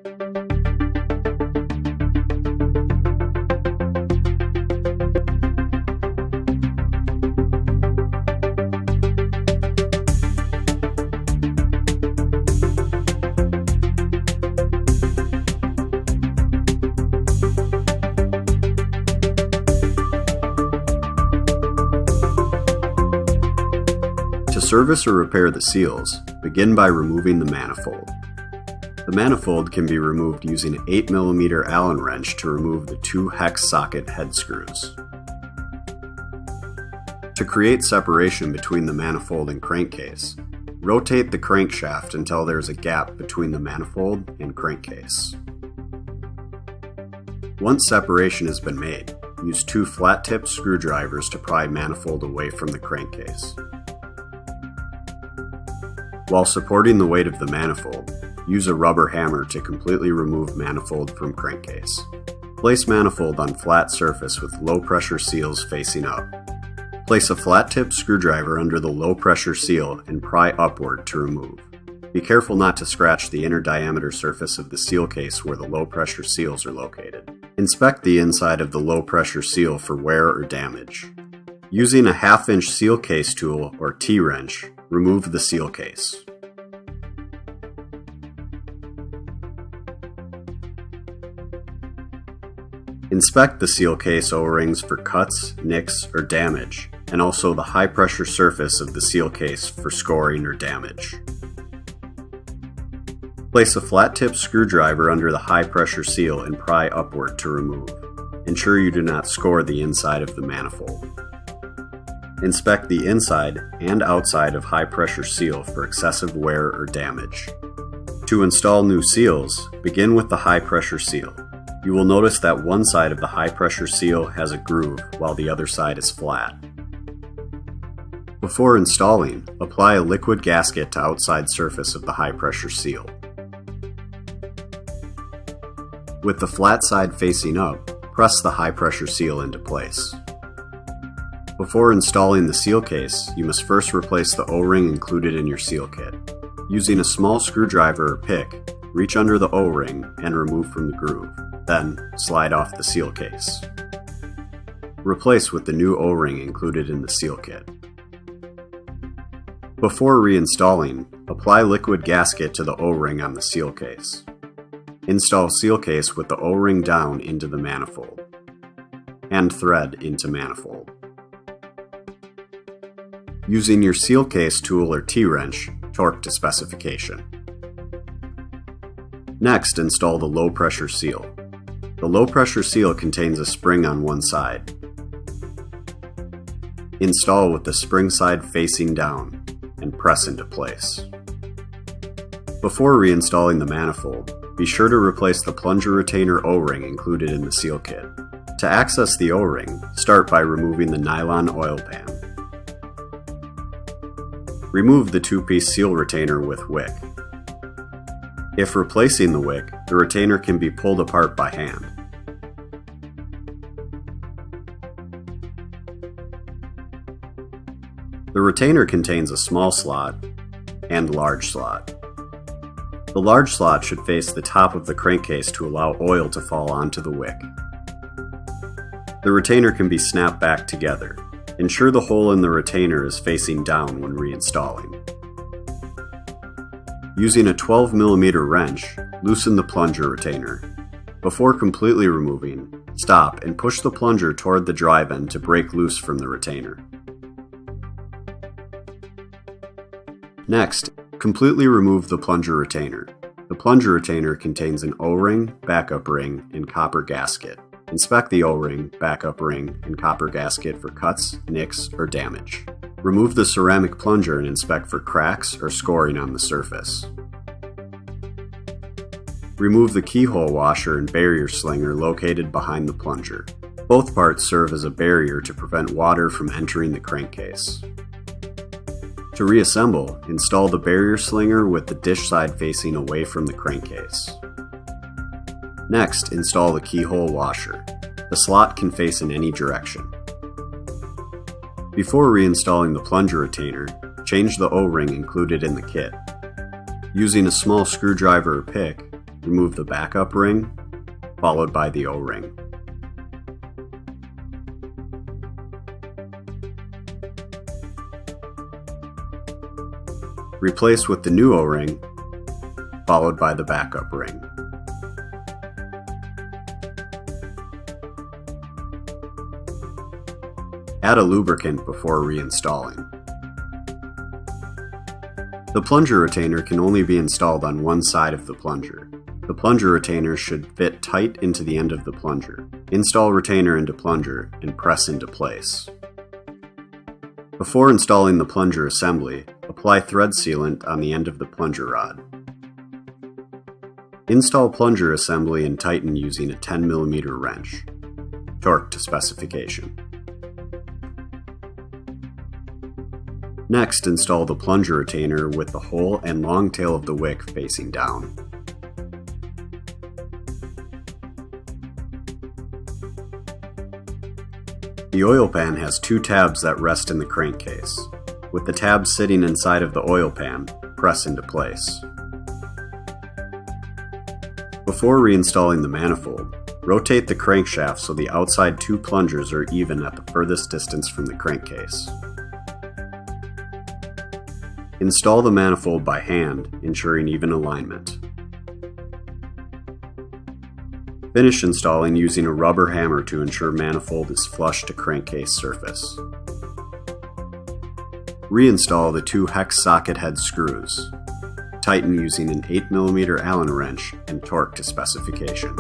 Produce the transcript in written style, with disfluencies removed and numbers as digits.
To service or repair the seals, begin by removing the manifold. The manifold can be removed using an 8mm Allen wrench to remove the 2 hex socket head screws. To create separation between the manifold and crankcase, rotate the crankshaft until there is a gap between the manifold and crankcase. Once separation has been made, use 2 flat-tip screwdrivers to pry manifold away from the crankcase. While supporting the weight of the manifold, use a rubber hammer to completely remove manifold from crankcase. Place manifold on flat surface with low-pressure seals facing up. Place a flat-tip screwdriver under the low-pressure seal and pry upward to remove. Be careful not to scratch the inner diameter surface of the seal case where the low-pressure seals are located. Inspect the inside of the low-pressure seal for wear or damage. Using a 1/2-inch seal case tool or T-wrench, remove the seal case. Inspect the seal case O-rings for cuts, nicks, or damage, and also the high-pressure surface of the seal case for scoring or damage. Place a flat-tip screwdriver under the high-pressure seal and pry upward to remove. Ensure you do not score the inside of the manifold. Inspect the inside and outside of high-pressure seal for excessive wear or damage. To install new seals, begin with the high-pressure seal. You will notice that one side of the high-pressure seal has a groove while the other side is flat. Before installing, apply a liquid gasket to outside surface of the high-pressure seal. With the flat side facing up, press the high-pressure seal into place. Before installing the seal case, you must first replace the O-ring included in your seal kit. Using a small screwdriver or pick, reach under the O-ring and remove from the groove, then slide off the seal case. Replace with the new O-ring included in the seal kit. Before reinstalling, apply liquid gasket to the O-ring on the seal case. Install seal case with the O-ring down into the manifold, and thread into manifold. Using your seal case tool or T-wrench, torque to specification. Next, install the low-pressure seal. The low-pressure seal contains a spring on one side. Install with the spring side facing down and press into place. Before reinstalling the manifold, be sure to replace the plunger retainer O-ring included in the seal kit. To access the O-ring, start by removing the nylon oil pan. Remove the 2-piece seal retainer with wick. If replacing the wick, the retainer can be pulled apart by hand. The retainer contains a small slot and large slot. The large slot should face the top of the crankcase to allow oil to fall onto the wick. The retainer can be snapped back together. Ensure the hole in the retainer is facing down when reinstalling. Using a 12mm wrench, loosen the plunger retainer. Before completely removing, stop and push the plunger toward the drive end to break loose from the retainer. Next, completely remove the plunger retainer. The plunger retainer contains an O-ring, backup ring, and copper gasket. Inspect the O-ring, backup ring, and copper gasket for cuts, nicks, or damage. Remove the ceramic plunger and inspect for cracks or scoring on the surface. Remove the keyhole washer and barrier slinger located behind the plunger. Both parts serve as a barrier to prevent water from entering the crankcase. To reassemble, install the barrier slinger with the dish side facing away from the crankcase. Next, install the keyhole washer. The slot can face in any direction. Before reinstalling the plunger retainer, change the O-ring included in the kit. Using a small screwdriver or pick, remove the backup ring, followed by the O-ring. Replace with the new O-ring, followed by the backup ring. Add a lubricant before reinstalling. The plunger retainer can only be installed on one side of the plunger. The plunger retainer should fit tight into the end of the plunger. Install retainer into plunger and press into place. Before installing the plunger assembly, apply thread sealant on the end of the plunger rod. Install plunger assembly and tighten using a 10 mm wrench. Torque to specification. Next, install the plunger retainer with the hole and long tail of the wick facing down. The oil pan has two tabs that rest in the crankcase. With the tabs sitting inside of the oil pan, press into place. Before reinstalling the manifold, rotate the crankshaft so the outside two plungers are even at the furthest distance from the crankcase. Install the manifold by hand, ensuring even alignment. Finish installing using a rubber hammer to ensure manifold is flush to crankcase surface. Reinstall the two hex socket head screws. Tighten using an 8 mm Allen wrench and torque to specification.